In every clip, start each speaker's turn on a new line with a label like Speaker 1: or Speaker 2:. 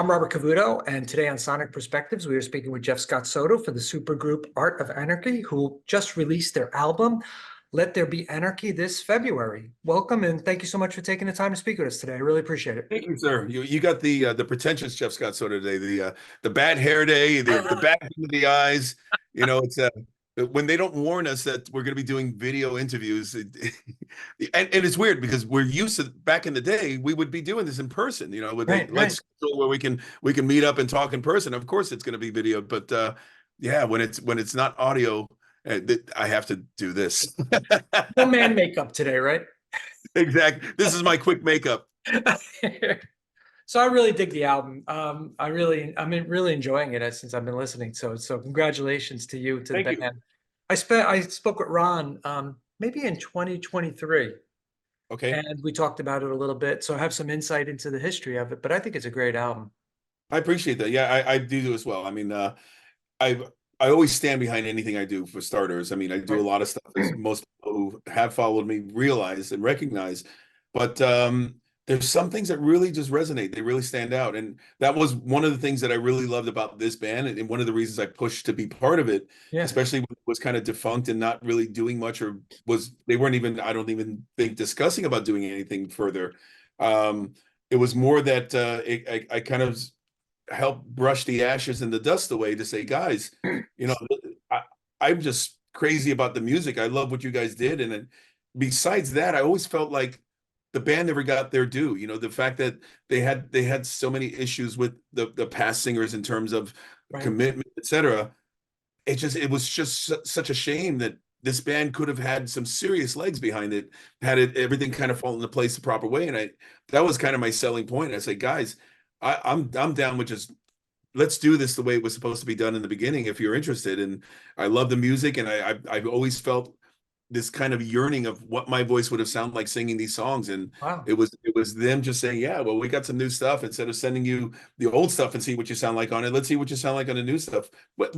Speaker 1: I'm Robert Cavuto, and today on Sonic Perspectives, we are speaking with Scott Soto for the supergroup Art of Anarchy, who just released their album, There Be Anarchy, this February. Welcome, and thank you so much for taking the time to speak with us today. I really appreciate it.
Speaker 2: Thank you, sir. You got the pretentious Scott Soto today, the bad hair day, the bad into the eyes. You know, it's when they don't warn us that we're going to be doing video interviews, and it's weird because we're used to back in the day we would be doing this in person. You know, with let's schedule where we can meet up and talk in person. Of course, it's going to be video, but yeah, when it's not audio, I have to do this.
Speaker 1: No man makeup today, right?
Speaker 2: Exactly. This is my quick makeup.
Speaker 1: So I really dig the album. I'm really enjoying it since I've been listening. So congratulations to you, to the band.
Speaker 2: You.
Speaker 1: I spoke with Ron maybe in 2023.
Speaker 2: Okay.
Speaker 1: And we talked about it a little bit. So I have some insight into the history of it, but I think it's a great album.
Speaker 2: I appreciate that. Yeah, I do as well. I mean, I always stand behind anything I do, for starters. I mean, I do a lot of stuff as most people who have followed me realize and recognize, but there's some things that really just resonate. They really stand out. And that was one of the things that I really loved about this band. And one of the reasons I pushed to be part of it, especially when it was kind of defunct and not really doing much, or they weren't even, I don't even think, discussing about doing anything further. It was more that I kind of help brush the ashes and the dust away to say, guys, you know, I'm just crazy about the music. I love what you guys did. And besides that, I always felt like the band never got their due. You know, the fact that they had so many issues with the past singers in terms of commitment, etc. It was just such a shame that this band could have had some serious legs behind it, everything kind of fall into place the proper way. And that was kind of my selling point. I say, guys, I'm down with just, let's do this the way it was supposed to be done in the beginning if you're interested. And I love the music, and I've always felt this kind of yearning of what my voice would have sounded like singing these songs. And it was them just saying, yeah, well, we got some new stuff. Instead of sending you the old stuff and see what you sound like on it, let's see what you sound like on the new stuff. But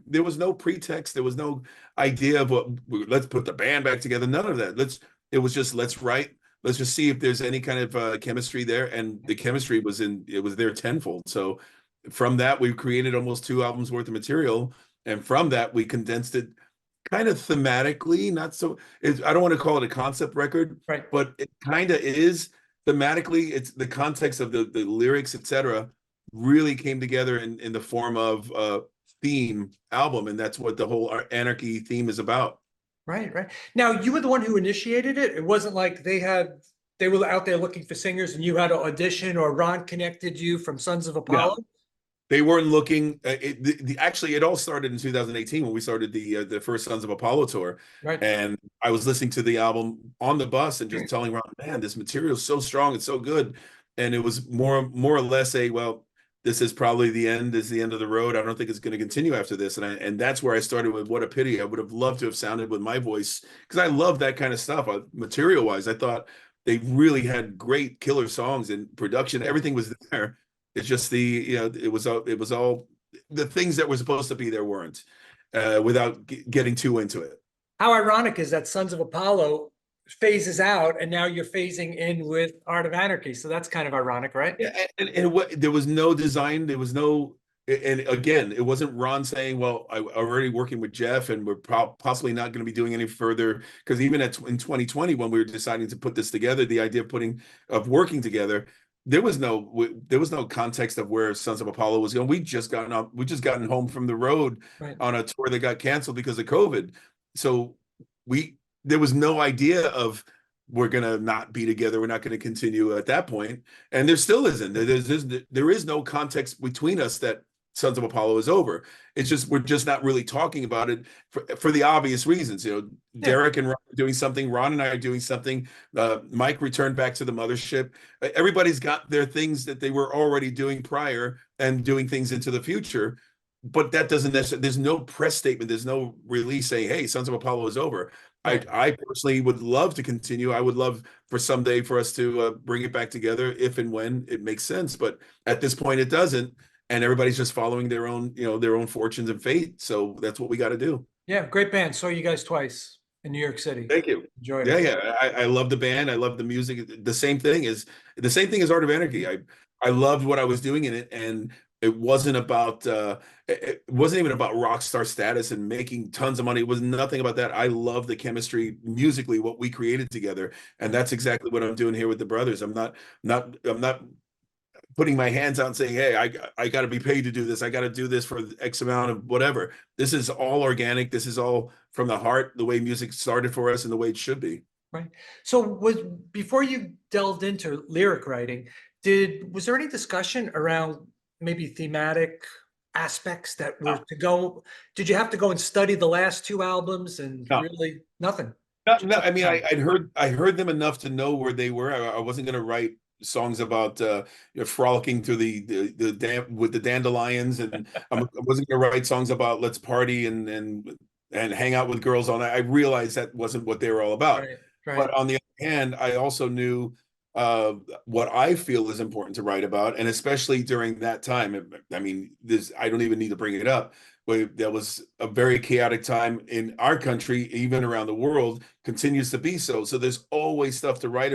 Speaker 2: there was no pretext, there was no idea of let's put the band back together, none of that. It was just, let's write, let's just see if there's any kind of chemistry there. And the chemistry was there tenfold. So from that, we created almost 2 albums worth of material. And from that, we condensed it kind of thematically, not so, I don't want to call it a concept record, but it kind of is thematically. It's the context of the lyrics, etc., really came together in the form of a theme album. And that's what the whole anarchy theme is about.
Speaker 1: Right. Now, you were the one who initiated it. It wasn't like they were out there looking for singers and you had to audition, or Ron connected you from Sons of Apollo?
Speaker 2: No. They weren't looking. Actually, it all started in 2018 when we started the first Sons of Apollo tour. And I was listening to the album on the bus and just telling Ron, man, this material is so strong, it's so good. And it was more or less well, this is probably the end of the road. I don't think it's going to continue after this. And that's where I started with What a Pity. I would have loved to have sounded with my voice, because I love that kind of stuff. Material-wise, I thought they really had great killer songs, and production, everything was there. It's just it was all the things that were supposed to be there weren't, without getting too into it.
Speaker 1: How ironic is that Sons of Apollo phases out and now you're phasing in with Art of Anarchy? So that's kind of ironic, right?
Speaker 2: Yeah, and there was no design, there was no, and again, it wasn't Ron saying, well, I'm already working with Jeff and we're possibly not going to be doing any further, because even in 2020, when we were deciding to put this together, the idea of working together, there was no context of where Sons of Apollo was going. We just gotten home from the road on a tour that got canceled because of COVID. So there was no idea of, we're gonna not be together, we're not going to continue at that point. And there still isn't. There is no context between us that Sons of Apollo is over. It's just, we're just not really talking about it for the obvious reasons. You know, Derek and Ron are doing something, Ron and I are doing something, Mike returned back to the mothership. Everybody's got their things that they were already doing prior and doing things into the future. But that doesn't necessarily, there's no press statement, there's no release saying, hey, Sons of Apollo is over. I personally would love to continue. I would love for someday for us to bring it back together if and when it makes sense. But at this point, it doesn't. And everybody's just following their own fortunes and fate. So that's what we got to do.
Speaker 1: Yeah, great band. Saw you guys twice in New York City.
Speaker 2: Thank you.
Speaker 1: Enjoyed it.
Speaker 2: Yeah. I love the band. I love the music. The same thing as Art of Anarchy. I loved what I was doing in it, and it wasn't about it wasn't even about rock star status and making tons of money. It was nothing about that. I love the chemistry musically, what we created together, and that's exactly what I'm doing here with the brothers. I'm not putting my hands out and saying, "Hey, I got to be paid to do this. I got to do this for X amount of whatever." This is all organic. This is all from the heart, the way music started for us and the way it should be.
Speaker 1: Right. So before you delved into lyric writing, was there any discussion around maybe thematic aspects that were
Speaker 2: No,
Speaker 1: to go? Did you have to go and study the last two albums and
Speaker 2: no,
Speaker 1: really nothing?
Speaker 2: no,
Speaker 1: Just
Speaker 2: no.
Speaker 1: took
Speaker 2: I mean,
Speaker 1: the time.
Speaker 2: I heard them enough to know where they were. I wasn't going to write songs about frolicking through the dam with the dandelions, and I wasn't going to write songs about let's party and hang out with girls all night. I realized that wasn't what they were all about.
Speaker 1: Right. Right.
Speaker 2: But on the other hand, I also knew what I feel is important to write about, and especially during that time. I mean, this I don't even need to bring it up. But that was a very chaotic time in our country, even around the world, continues to be so. So there's always stuff to write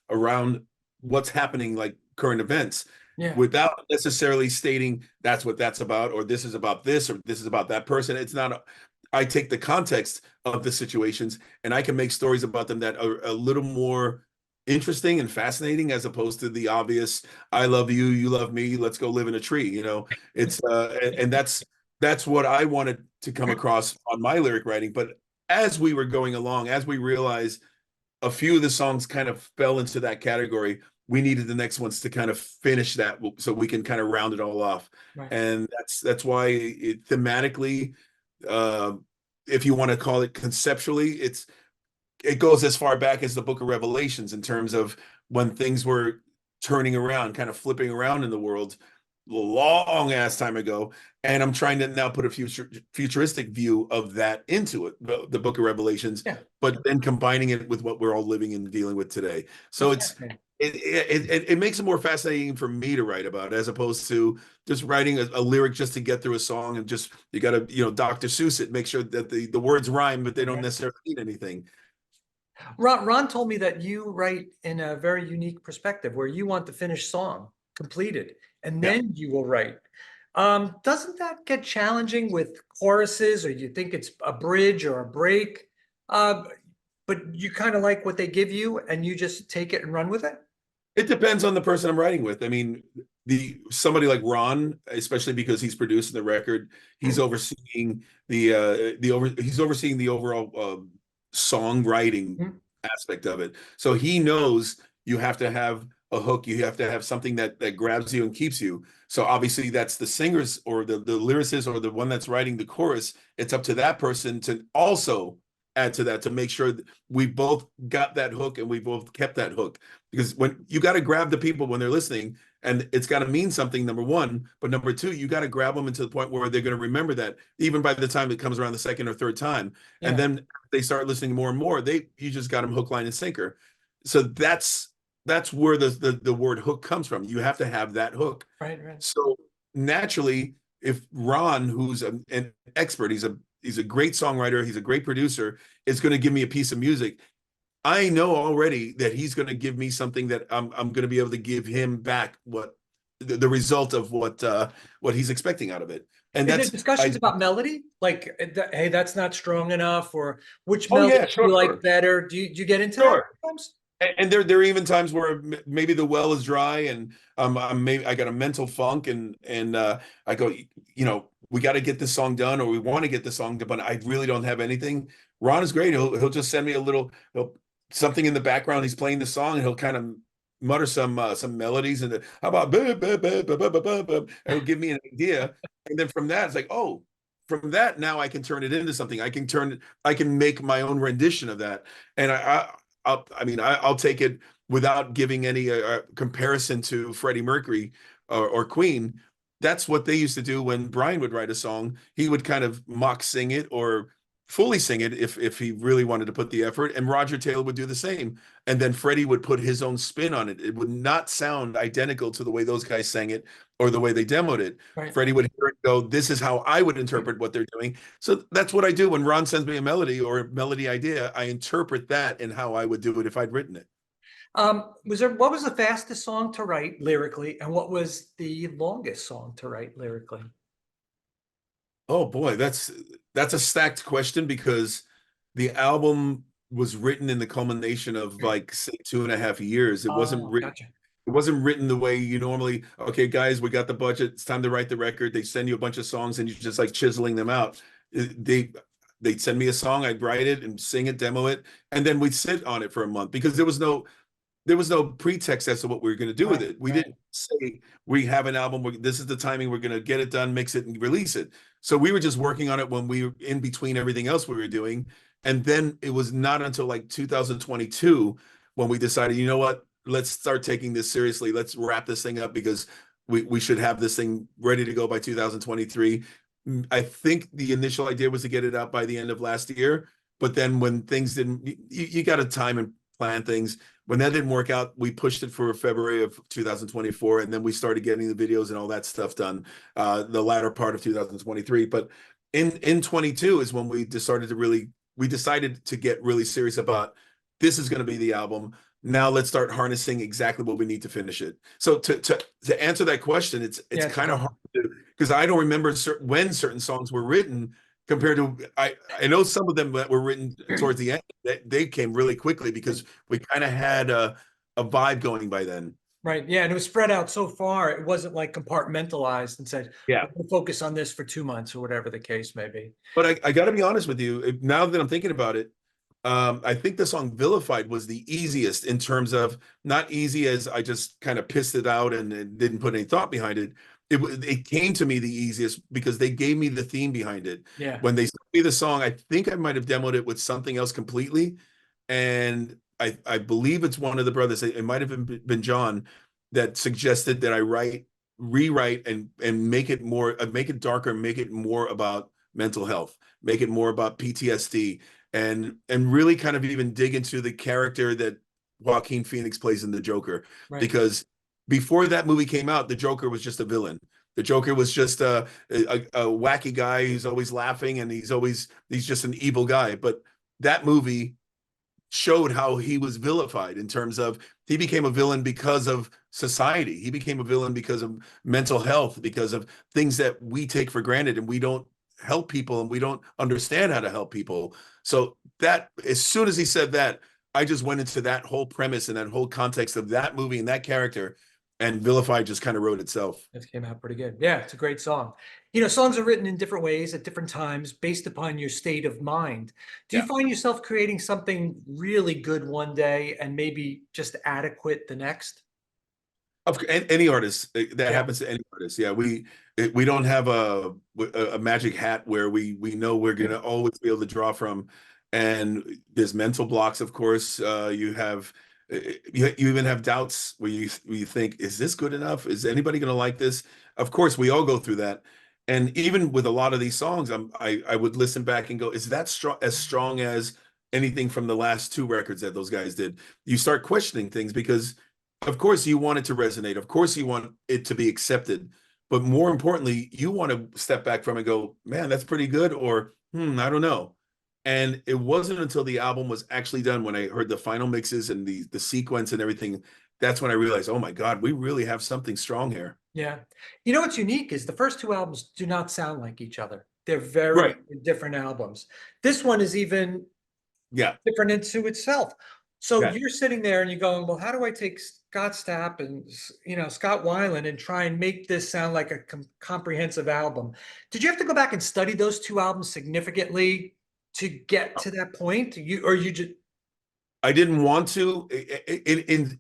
Speaker 2: around what's happening, like current events,
Speaker 1: Yeah.
Speaker 2: without necessarily stating that's what that's about, or this is about this, or this is about that person. It's not. I take the context of the situations and I can make stories about them that are a little more interesting and fascinating as opposed to the obvious I love you, you love me, let's go live in a tree. It's and that's what I wanted to come across on my lyric writing. But as we were going along, as we realized a few of the songs kind of fell into that category, we needed the next ones to kind of finish that so we can kind of round it all off.
Speaker 1: Right.
Speaker 2: And that's why thematically, uh, if you want to call it conceptually, it goes as far back as the Book of Revelations in terms of when things were turning around, kind of flipping around in the world, long ass time ago. And I'm trying to now put a futuristic view of that into it, the Book of Revelations,
Speaker 1: Yeah.
Speaker 2: but then combining it with what we're all living and dealing with today. So
Speaker 1: That's
Speaker 2: it's
Speaker 1: fascinating.
Speaker 2: it makes it more fascinating for me to write about as opposed to just writing a lyric just to get through a song and just you got to Dr. Seuss it, make sure that the words rhyme, but they don't
Speaker 1: Right.
Speaker 2: necessarily mean anything.
Speaker 1: Ron told me that you write in a very unique perspective where you want the finished song completed and
Speaker 2: Yeah.
Speaker 1: then you will write. Doesn't that get challenging with choruses, or you think it's a bridge or a break? Uh, but you kind of like what they give you and you just take it and run with it?
Speaker 2: It depends on the person I'm writing with. I mean, the somebody like Ron, especially because he's producing the record, he's overseeing he's overseeing the overall songwriting
Speaker 1: Mhm.
Speaker 2: aspect of it. So he knows you have to have a hook, you have to have something that grabs you and keeps you. So obviously that's the singers or the lyricist or the one that's writing the chorus. It's up to that person to also add to that to make sure that we both got that hook and we both kept that hook, because when you got to grab the people when they're listening, and it's got to mean something, number one, but number two, you got to grab them into the point where they're going to remember that even by the time it comes around the second or third time. And
Speaker 1: Yeah.
Speaker 2: then they start listening more and more, you just got them hook, line, and sinker. So that's where the word hook comes from. You have to have that hook.
Speaker 1: Right, right.
Speaker 2: So naturally, if Ron, who's an expert, he's a great songwriter, he's a great producer, is going to give me a piece of music, I know already that he's going to give me something that I'm going to be able to give him back what the result of what he's expecting out of it. And
Speaker 1: Is there
Speaker 2: that's
Speaker 1: discussions
Speaker 2: I
Speaker 1: about melody? Like, hey, that's not strong enough, or which
Speaker 2: oh
Speaker 1: melody
Speaker 2: yeah,
Speaker 1: do you like
Speaker 2: sure.
Speaker 1: better? Do you get into that
Speaker 2: Sure.
Speaker 1: sometimes?
Speaker 2: And there are even times where maybe the well is dry and maybe I got a mental funk and I go, we got to get this song done or we want to get the song done, but I really don't have anything. Ron is great. He'll just send me a little something in the background. He's playing the song and he'll kind of mutter some melodies and how about buh, buh, buh, buh, buh, buh, buh, buh, and he'll give me an idea. And then from that, it's like, oh, from that now I can turn it into something. I can make my own rendition of that. And I'll take it without giving any comparison to Freddie Mercury or Queen. That's what they used to do when Brian would write a song. He would kind of mock sing it or fully sing it if he really wanted to put the effort. And Roger Taylor would do the same. And then Freddie would put his own spin on it. It would not sound identical to the way those guys sang it or the way they demoed it.
Speaker 1: Right,
Speaker 2: Freddie
Speaker 1: right.
Speaker 2: would hear it and go, this is how I would interpret what they're doing. So that's what I do when Ron sends me a melody or a melody idea. I interpret that in how I would do it if I'd written it.
Speaker 1: What was the fastest song to write lyrically, and what was the longest song to write lyrically?
Speaker 2: Oh boy, that's a stacked question because the album was written in the culmination of like say 2.5 years.
Speaker 1: Oh, gotcha.
Speaker 2: It wasn't written the way you normally, okay, guys, we got the budget, it's time to write the record. They send you a bunch of songs and you're just like chiseling them out. They'd send me a song, I'd write it and sing it, demo it, and then we'd sit on it for a month because there was no pretext as to what we were going to do with
Speaker 1: Right,
Speaker 2: it. We
Speaker 1: right.
Speaker 2: didn't say we have an album. This is the timing. We're going to get it done, mix it, and release it. So we were just working on it when we were in between everything else we were doing. And then it was not until like 2022 when we decided, you know what? Let's start taking this seriously. Let's wrap this thing up because we should have this thing ready to go by 2023. I think the initial idea was to get it out by the end of last year. But then when things didn't, you got to time and plan things. When that didn't work out, we pushed it for February of 2024, and then we started getting the videos and all that stuff done the latter part of 2023. But in 22 is when we decided to get really serious about this is going to be the album. Now let's start harnessing exactly what we need to finish it. So to answer that question, it's
Speaker 1: Yeah,
Speaker 2: kind of hard because I don't remember when certain songs were written compared to I know some of them that were written towards the end, they came really quickly because we kind of had a vibe going by then.
Speaker 1: right. Yeah, and it was spread out so far. It wasn't like compartmentalized and said,
Speaker 2: Yeah.
Speaker 1: we'll focus on this for 2 months or whatever the case may be.
Speaker 2: But I got to be honest with you, now that I'm thinking about it, I think the song Vilified was the easiest in terms of not easy as I just kind of pissed it out and didn't put any thought behind it. It came to me the easiest because they gave me the theme behind it.
Speaker 1: Yeah.
Speaker 2: When they sent me the song, I think I might have demoed it with something else completely. And I believe it's one of the brothers, it might have been John, that suggested that I rewrite and make it more, make it darker, make it more about mental health, make it more about PTSD, and really kind of even dig into the character that Joaquin Phoenix plays in the Joker.
Speaker 1: Right.
Speaker 2: Because before that movie came out, the Joker was just a villain. The Joker was just a wacky guy who's always laughing and he's just an evil guy. But that movie showed how he was vilified in terms of he became a villain because of society. He became a villain because of mental health, because of things that we take for granted and we don't help people and we don't understand how to help people. So that as soon as he said that, I just went into that whole premise and that whole context of that movie and that character, and Vilified just kind of wrote itself.
Speaker 1: It came out pretty good. Yeah, it's a great song. Songs are written in different ways at different times based upon your state of mind. Do you
Speaker 2: Yeah.
Speaker 1: find yourself creating something really good one day and maybe just adequate the next?
Speaker 2: Any artist that
Speaker 1: Yeah.
Speaker 2: happens to any artist. Yeah, we don't have a magic hat where we know we're gonna always be able to draw from. And there's mental blocks, of course. You even have doubts where you think, is this good enough? Is anybody gonna like this? Of course, we all go through that. And even with a lot of these songs, I would listen back and go, is that strong as anything from the last two records that those guys did? You start questioning things because of course you want it to resonate. Of course you want it to be accepted. But more importantly, you want to step back from it and go, man, that's pretty good, or I don't know. And it wasn't until the album was actually done when I heard the final mixes and the sequence and everything, that's when I realized, oh my God, we really have something strong here.
Speaker 1: Yeah. What's unique is the first two albums do not sound like each other. They're very
Speaker 2: Right.
Speaker 1: different albums. This one is even
Speaker 2: Yeah.
Speaker 1: different into itself. So
Speaker 2: Yeah.
Speaker 1: you're sitting there and you're going, well, how do I take Scott Stapp and Scott Weiland and try and make this sound like a comprehensive album? Did you have to go back and study those two albums significantly to get to that point? You just
Speaker 2: I didn't want to. In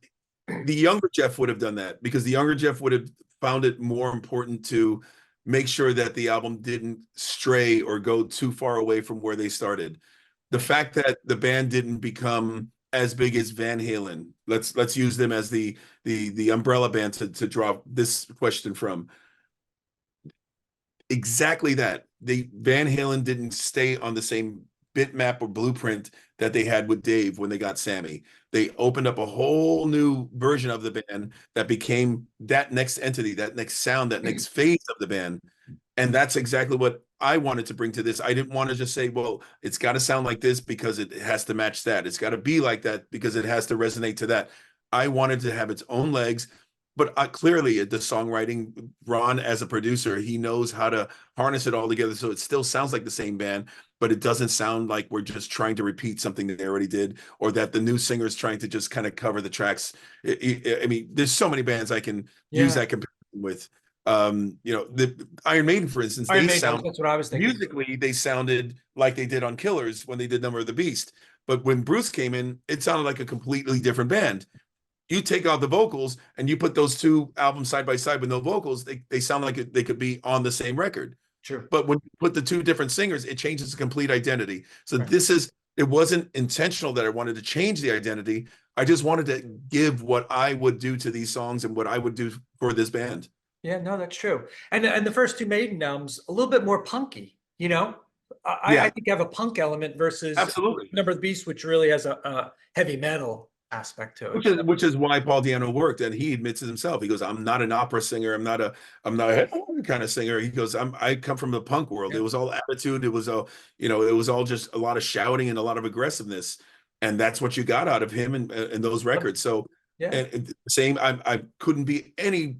Speaker 2: the younger Jeff would have done that because the younger Jeff would have found it more important to make sure that the album didn't stray or go too far away from where they started. The fact that the band didn't become as big as Van Halen, let's use them as the umbrella band to draw this question from. Exactly that. The Van Halen didn't stay on the same bitmap or blueprint that they had with Dave when they got Sammy. They opened up a whole new version of the band that became that next entity, that next sound, that next phase of the band. And that's exactly what I wanted to bring to this. I didn't want to just say, well, it's got to sound like this because it has to match that. It's got to be like that because it has to resonate to that. I wanted to have its own legs. But clearly, the songwriting, Ron, as a producer, he knows how to harness it all together so it still sounds like the same band, but it doesn't sound like we're just trying to repeat something that they already did, or that the new singer is trying to just kind of cover the tracks. I mean, there's so many bands I can use
Speaker 1: Yeah.
Speaker 2: that comparison with. The Iron Maiden, for instance,
Speaker 1: Iron
Speaker 2: they
Speaker 1: Maiden,
Speaker 2: sound
Speaker 1: that's what I was thinking.
Speaker 2: musically, they sounded like they did on Killers when they did Number of the Beast. But when Bruce came in, it sounded like a completely different band. You take out the vocals and you put those two albums side by side with no vocals, they sound like they could be on the same record.
Speaker 1: True.
Speaker 2: But when you put the two different singers, it changes the complete identity. So
Speaker 1: Right.
Speaker 2: it wasn't intentional that I wanted to change the identity. I just wanted to give what I would do to these songs and what I would do for this band.
Speaker 1: Yeah, no, that's true. And the first two Maiden albums, a little bit more punky, you know? I
Speaker 2: Yeah,
Speaker 1: think have a punk element versus
Speaker 2: absolutely.
Speaker 1: Number of the Beast, which really has a heavy metal aspect to it.
Speaker 2: Which is why Paul Diano worked, and he admits it himself. He goes, "I'm not an opera singer. I'm not a kind of singer." He goes, I come from the punk world.
Speaker 1: Yeah.
Speaker 2: It was all attitude. It was all, it was all just a lot of shouting and a lot of aggressiveness, and that's what you got out of him and those records. So,
Speaker 1: Yeah.
Speaker 2: and same, I couldn't be any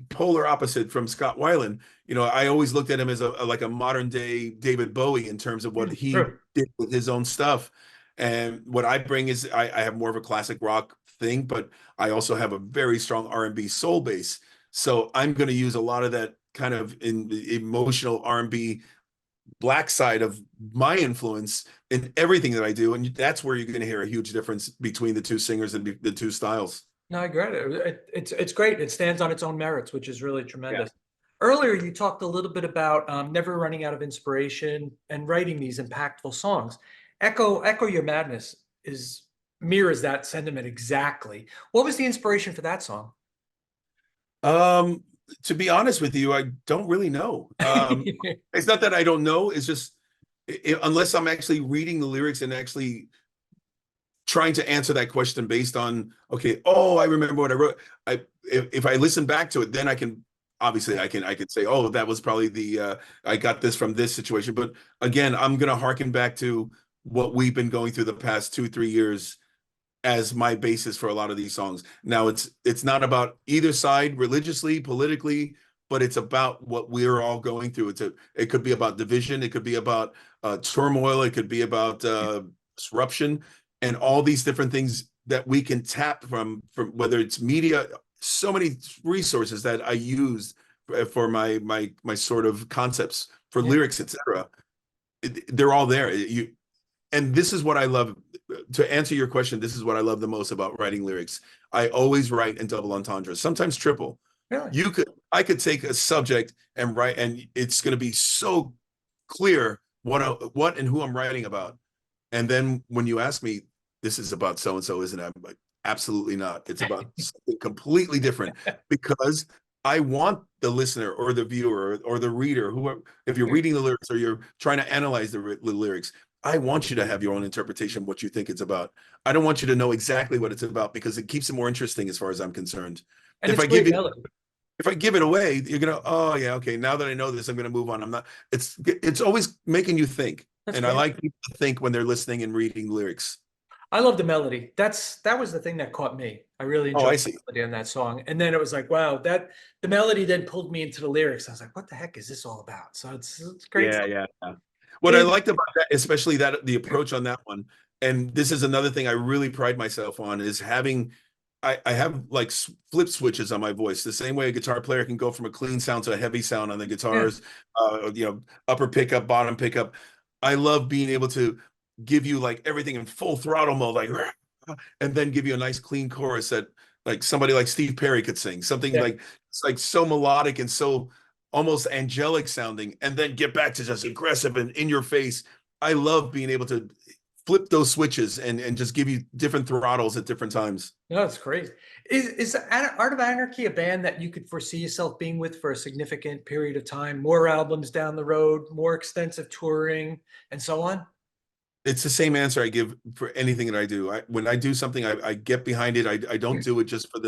Speaker 2: polar opposite from Scott Weiland. I always looked at him as like a modern day David Bowie in terms of what he
Speaker 1: True.
Speaker 2: did with his own stuff. And what I bring is I have more of a classic rock thing, but I also have a very strong R&B soul base. So I'm going to use a lot of that kind of in the emotional R&B black side of my influence in everything that I do. And that's where you're going to hear a huge difference between the two singers and the two styles.
Speaker 1: No, I get it. It's great. It stands on its own merits, which is really
Speaker 2: Yeah.
Speaker 1: tremendous. Earlier, you talked a little bit about never running out of inspiration and writing these impactful songs. Echo Your Madness mirrors that sentiment exactly. What was the inspiration for that song?
Speaker 2: To be honest with you, I don't really know. It's not that I don't know. It's just unless I'm actually reading the lyrics and actually trying to answer that question based on, okay, oh, I remember what I wrote. If I listen back to it, then I can obviously I can say, oh, that was probably the I got this from this situation. But again, I'm gonna harken back to what we've been going through the past 2-3 years as my basis for a lot of these songs. Now it's not about either side religiously, politically, but it's about what we're all going through. It could be about division, it could be about turmoil, it could be about disruption, and all these different things that we can tap from whether it's media, so many resources that I use for my sort of concepts for
Speaker 1: Yeah.
Speaker 2: lyrics, etc. They're all there. And this is what I love. To answer your question, this is what I love the most about writing lyrics. I always write in double entendres, sometimes triple.
Speaker 1: Really?
Speaker 2: I could take a subject and write, and it's going to be so clear what and who I'm writing about. And then when you ask me, this is about so and so, isn't it? I'm like, absolutely not. It's about something completely different because I want the listener or the viewer or the reader, whoever, if you're reading the lyrics or you're trying to analyze the lyrics, I want you to have your own interpretation of what you think it's about. I don't want you to know exactly what it's about because it keeps it more interesting as far as I'm concerned.
Speaker 1: And
Speaker 2: If
Speaker 1: it's
Speaker 2: I give
Speaker 1: great
Speaker 2: you,
Speaker 1: melody.
Speaker 2: if I give it away, you're gonna, oh yeah, okay. Now that I know this, I'm gonna move on. I'm not. It's always making you think,
Speaker 1: That's
Speaker 2: and I
Speaker 1: great.
Speaker 2: like people to think when they're listening and reading lyrics.
Speaker 1: I love the melody. That was the thing that caught me. I really
Speaker 2: Oh, I
Speaker 1: enjoyed the
Speaker 2: see.
Speaker 1: melody on that song. And then it was like, wow, the melody then pulled me into the lyrics. I was like, what the heck is this all about? So it's great.
Speaker 2: Yeah. What I liked about that, especially that the approach on that one, and this is another thing I really pride myself on, is having I have like flip switches on my voice. The same way a guitar player can go from a clean sound to a heavy sound on the
Speaker 1: Yeah.
Speaker 2: guitars, upper pickup, bottom pickup. I love being able to give you like everything in full throttle mode, like, and then give you a nice clean chorus that like somebody like Steve Perry could sing. Something
Speaker 1: Yeah.
Speaker 2: like it's like so melodic and so almost angelic sounding, and then get back to just aggressive and in your face. I love being able to flip those switches and just give you different throttles at different times.
Speaker 1: No, it's crazy. Is Art of Anarchy a band that you could foresee yourself being with for a significant period of time, more albums down the road, more extensive touring, and so on?
Speaker 2: It's the same answer I give for anything that I do. When I do something, I get behind it. I don't do it just for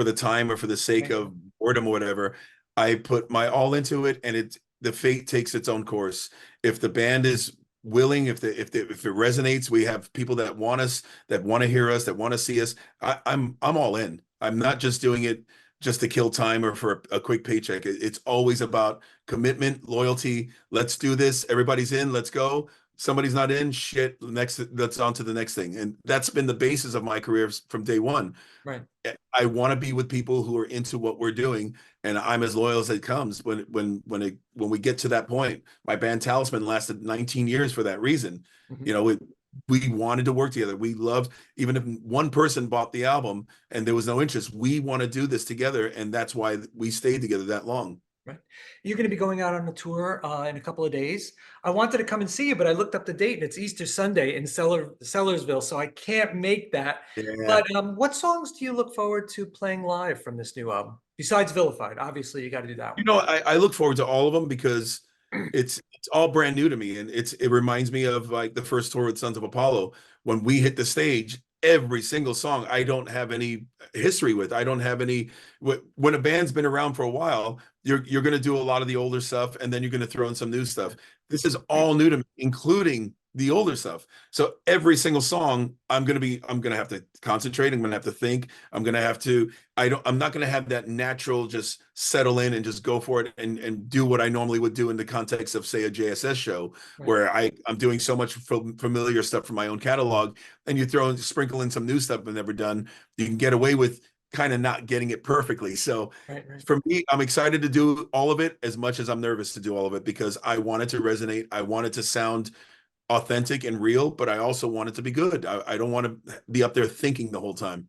Speaker 2: the time or for the sake
Speaker 1: Okay.
Speaker 2: of boredom or whatever. I put my all into it, and the fate takes its own course. If the band is willing, if it resonates, we have people that want us, that want to hear us, that want to see us. I'm all in. I'm not just doing it just to kill time or for a quick paycheck. It's always about commitment, loyalty. Let's do this. Everybody's in. Let's go. Somebody's not in. Shit. Next, let's on to the next thing. And that's been the basis of my career from day one.
Speaker 1: Right.
Speaker 2: I want to be with people who are into what we're doing, and I'm as loyal as it comes. When we get to that point, my band Talisman lasted 19 years for that reason.
Speaker 1: Mhm.
Speaker 2: You know, we wanted to work together. We loved, even if one person bought the album and there was no interest, we want to do this together, and that's why we stayed together that long.
Speaker 1: Right. You're going to be going out on a tour in a couple of days. I wanted to come and see you, but I looked up the date and it's Easter Sunday in Sellersville, so I can't make that.
Speaker 2: Yeah.
Speaker 1: But what songs do you look forward to playing live from this new album? Besides Vilified, obviously you got to do that
Speaker 2: You
Speaker 1: one.
Speaker 2: know, I look forward to all of them because it's all brand new to me, and it reminds me of like the first tour with Sons of Apollo. When we hit the stage, every single song I don't have any history with. I don't have any. When a band's been around for a while, you're going to do a lot of the older stuff, and then you're going to throw in some new stuff. This is all new to me, including the older stuff. So every single song, I'm going to have to concentrate. I'm going to have to think. I'm going to have to. I'm not going to have that natural just settle in and just go for it and do what I normally would do in the context of, say, a JSS show,
Speaker 1: Right.
Speaker 2: where I'm doing so much familiar stuff from my own catalog, and you sprinkle in some new stuff I've never done. You can get away with kind of not getting it perfectly. So
Speaker 1: Right.
Speaker 2: for me, I'm excited to do all of it as much as I'm nervous to do all of it, because I want it to resonate. I want it to sound authentic and real, but I also want it to be good. I don't want to be up there thinking the whole time.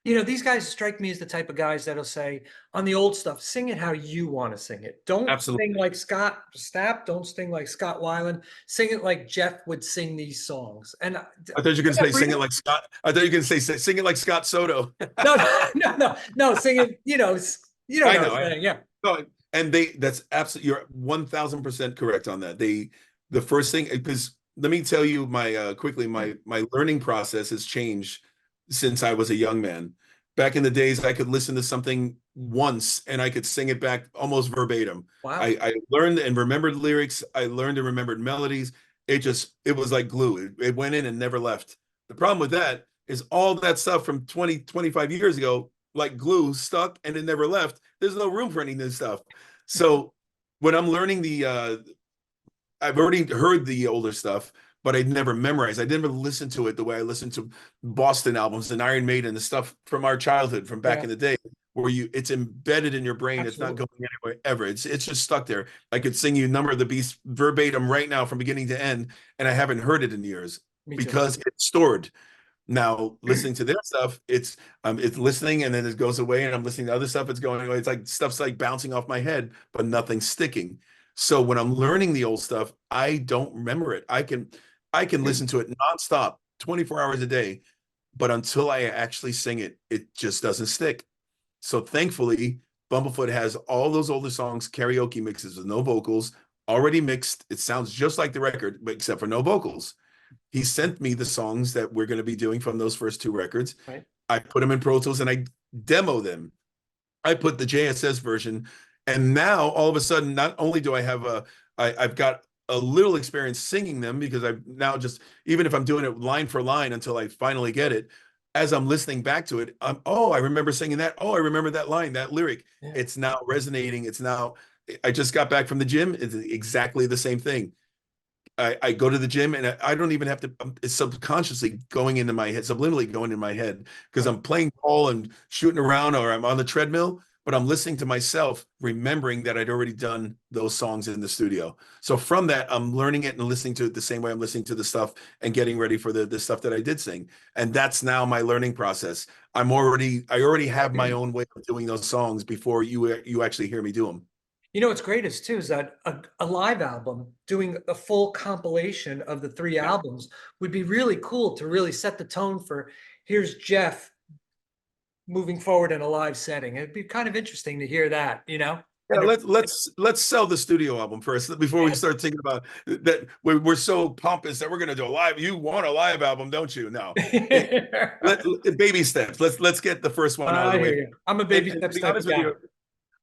Speaker 1: You know, these guys strike me as the type of guys that'll say on the old stuff, sing it how you want to sing it. Don't
Speaker 2: Absolutely.
Speaker 1: sing like Scott Stapp. Don't sing like Scott Weiland. Sing it like Jeff would sing these songs. And
Speaker 2: I thought you were going to say sing it like Scott. I thought you were going to say sing it like Scott Soto.
Speaker 1: no, no, sing it. You know,
Speaker 2: I
Speaker 1: what
Speaker 2: know.
Speaker 1: I'm saying. Yeah.
Speaker 2: No, and that's absolutely, you're 1000% correct on that. The first thing, because let me tell you quickly, my learning process has changed since I was a young man. Back in the days, I could listen to something once and I could sing it back almost verbatim.
Speaker 1: Wow.
Speaker 2: I learned and remembered lyrics. I learned and remembered melodies. It was like glue. It went in and never left. The problem with that is all that stuff from 20, 25 years ago, like glue, stuck and it never left. There's no room for any new stuff. So when I'm learning I've already heard the older stuff, but I'd never memorized. I never listened to it the way I listened to Boston albums and Iron Maiden, the stuff from our childhood, from back in the day, where it's embedded in your brain.
Speaker 1: Absolutely.
Speaker 2: It's not going anywhere ever. It's just stuck there. I could sing you Number of the Beast verbatim right now from beginning to end, and I haven't heard it in years because it's stored. Now, listening to their stuff, it's listening and then it goes away, and I'm listening to other stuff, it's going away. It's like stuff's like bouncing off my head, but nothing's sticking. So when I'm learning the old stuff, I don't remember it. I can listen to it nonstop, 24 hours a day, but until I actually sing it, it just doesn't stick. So thankfully, Bumblefoot has all those older songs, karaoke mixes with no vocals, already mixed. It sounds just like the record, but except for no vocals. He sent me the songs that we're going to be doing from those first two records.
Speaker 1: Right.
Speaker 2: I put them in Pro Tools and I demo them. I put the JSS version, and now all of a sudden, not only do I have I've got a little experience singing them, because I've now just, even if I'm doing it line for line until I finally get it, as I'm listening back to it, I remember singing that. Oh, I remember that line, that lyric.
Speaker 1: Yeah.
Speaker 2: It's now resonating. I just got back from the gym. It's exactly the same thing. I go to the gym and I don't even have to, it's subconsciously going into my head, subliminally going in my head, because I'm playing ball and shooting around, or I'm on the treadmill, but I'm listening to myself, remembering that I'd already done those songs in the studio. So from that, I'm learning it and listening to it the same way I'm listening to the stuff and getting ready for the stuff that I did sing. And that's now my learning process. I already have my own way of doing those songs before you actually hear me do them.
Speaker 1: You know what's great is too is that a live album doing a full compilation of the three albums would be really cool to really set the tone for here's Jeff moving forward in a live setting. It'd be kind of interesting to hear that, you know?
Speaker 2: Yeah, let's sell the studio album first before we start thinking about that. We're so pompous that we're going to do a live. You want a live album, don't you? No, baby steps. Let's get the first one out of the way.
Speaker 1: I'm a baby
Speaker 2: And
Speaker 1: steps
Speaker 2: to be
Speaker 1: type
Speaker 2: honest
Speaker 1: of
Speaker 2: with
Speaker 1: guy.
Speaker 2: you,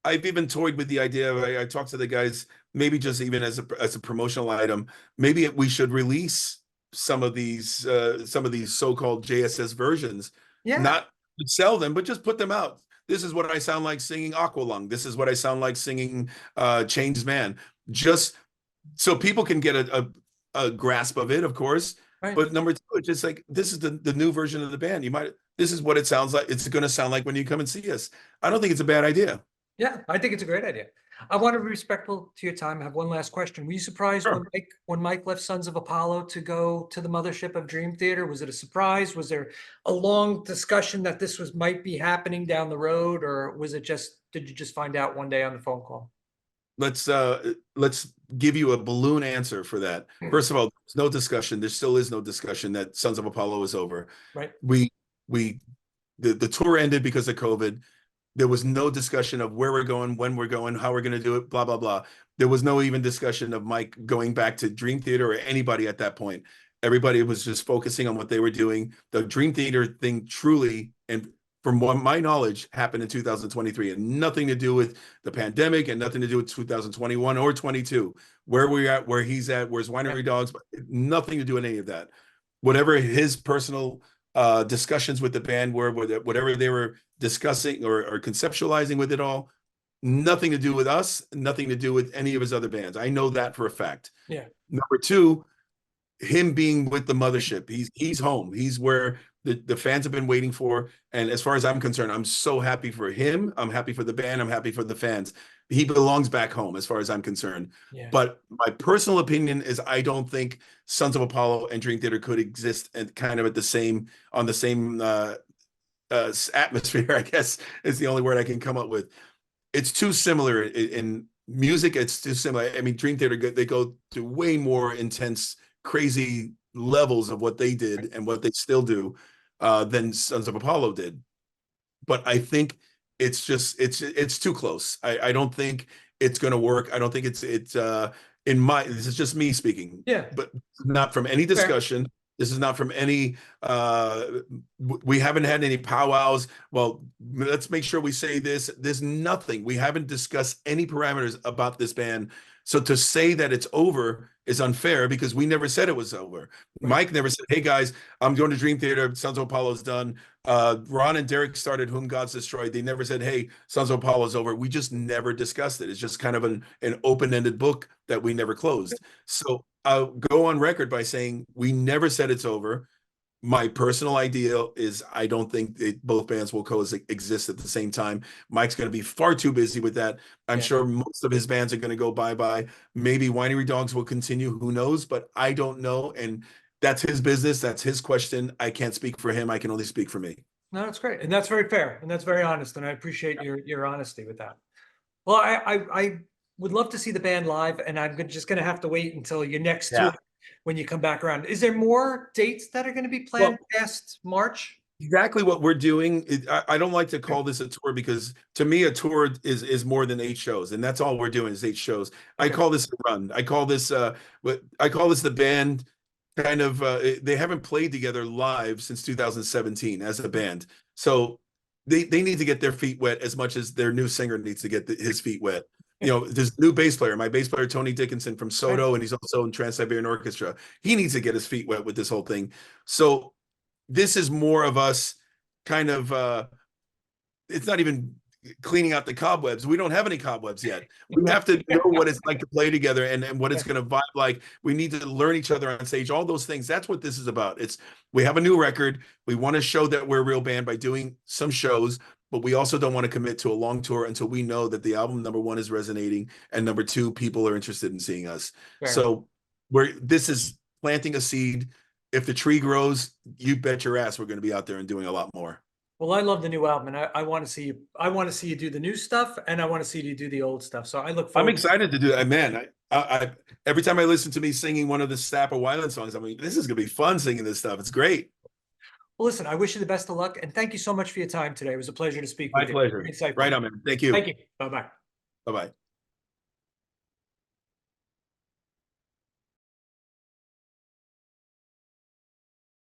Speaker 2: I've even toyed with the idea of, I talked to the guys maybe just even as a promotional item, maybe we should release some of these so-called JSS versions,
Speaker 1: Yeah,
Speaker 2: not sell them, but just put them out. This is what I sound like singing Aqualung. This is what I sound like singing Changed Man. Just so people can get a grasp of it, of course.
Speaker 1: right.
Speaker 2: But number two, it's just like this is the new version of the band. This is what it sounds like. It's going to sound like when you come and see us. I don't think it's a bad idea.
Speaker 1: Yeah, I think it's a great idea. I want to be respectful to your time. I have one last question. Were you surprised
Speaker 2: Sure.
Speaker 1: when Mike left Sons of Apollo to go to the mothership of Dream Theater? Was it a surprise? Was there a long discussion that this might be happening down the road, or was it just did you just find out one day on the phone call?
Speaker 2: Let's give you a balloon answer for that. First of all, there's no discussion. There still is no discussion that Sons of Apollo is over.
Speaker 1: Right.
Speaker 2: The tour ended because of COVID. There was no discussion of where we're going, when we're going, how we're going to do it, blah, blah, blah. There was no even discussion of Mike going back to Dream Theater or anybody at that point. Everybody was just focusing on what they were doing. The Dream Theater thing truly, and from my knowledge, happened in 2023 and nothing to do with the pandemic and nothing to do with 2021 or 22. Where we're at, where he's at, where's Winery Dogs, nothing to do with any of that. Whatever his personal discussions with the band were, whatever they were discussing or conceptualizing with it all, nothing to do with us, nothing to do with any of his other bands. I know that for a fact.
Speaker 1: Yeah.
Speaker 2: Number two, him being with the mothership, he's home. He's where the fans have been waiting for. And as far as I'm concerned, I'm so happy for him. I'm happy for the band. I'm happy for the fans. He belongs back home as far as I'm concerned.
Speaker 1: Yeah.
Speaker 2: But my personal opinion is I don't think Sons of Apollo and Dream Theater could exist and kind of on the same atmosphere, I guess is the only word I can come up with. It's too similar in music. It's too similar. I mean, Dream Theater, they go to way more intense, crazy levels of what they did and what they still do than Sons of Apollo did. But I think it's too close. I don't think it's going to work. I don't think it's this is just me speaking.
Speaker 1: Yeah.
Speaker 2: But not from any discussion. Fair. This is not from any, we haven't had any powwows. Well, let's make sure we say this. There's nothing. We haven't discussed any parameters about this band. So to say that it's over is unfair because we never said it was over. Right. Mike never said, hey guys, I'm going to Dream Theater. Sons of Apollo's done. Ron and Derek started Whom Gods Destroyed. They never said, hey, Sons of Apollo's over. We just never discussed it. It's just kind of an open-ended book that we never closed. So I'll go on record by saying we never said it's over. My personal ideal is I don't think both bands will coexist at the same time. Mike's going to be far too busy with that. I'm sure most of his bands are going to go bye-bye. Maybe Winery Dogs will continue. Who knows? But I don't know. And that's his business. That's his question. I can't speak for him. I can only speak for me.
Speaker 1: No, that's great. And that's very fair. And that's very honest. And I appreciate your honesty with that. Well, I would love to see the band live, and I'm just going to have to wait until your next tour when you come back around. Is there more dates that are going to be planned past March?
Speaker 2: Exactly what we're doing. I don't like to call this a tour because to me, a tour is more than 8 shows, and that's all we're doing is 8 shows. Okay. I call this a run. I call this the band kind of, they haven't played together live since 2017 as a band. So they need to get their feet wet as much as their new singer needs to get his feet wet. You know, there's a new bass player, my bass player, Tony Dickinson from Soto, and he's also in Trans-Siberian Orchestra. He needs to get his feet wet with this whole thing. So this is more of us kind of, it's not even cleaning out the cobwebs. We don't have any cobwebs yet. We have to know what it's like to play together and what it's going to vibe like. We need to learn each other on stage, all those things. That's what this is about. We have a new record. We want to show that we're a real band by doing some shows, but we also don't want to commit to a long tour until we know that the album, number 1, is resonating, and number 2, people are interested in seeing us. Fair. So this is planting a seed. If the tree grows, you bet your ass we're going to be out there and doing a lot more.
Speaker 1: Well, I love the new album, and I want to see you. I want to see you do the new stuff, and I want to see you do the old stuff. So I look forward.
Speaker 2: I'm excited to do that, man. I every time I listen to me singing one of the Stapp or Weiland songs, I mean, this is gonna be fun singing this stuff. It's great.
Speaker 1: Well, listen, I wish you the best of luck, and thank you so much for your time today. It was a pleasure to speak with you.
Speaker 2: My pleasure. Right on, man. Thank you.
Speaker 1: Thank you. Bye-bye.
Speaker 2: Bye-bye.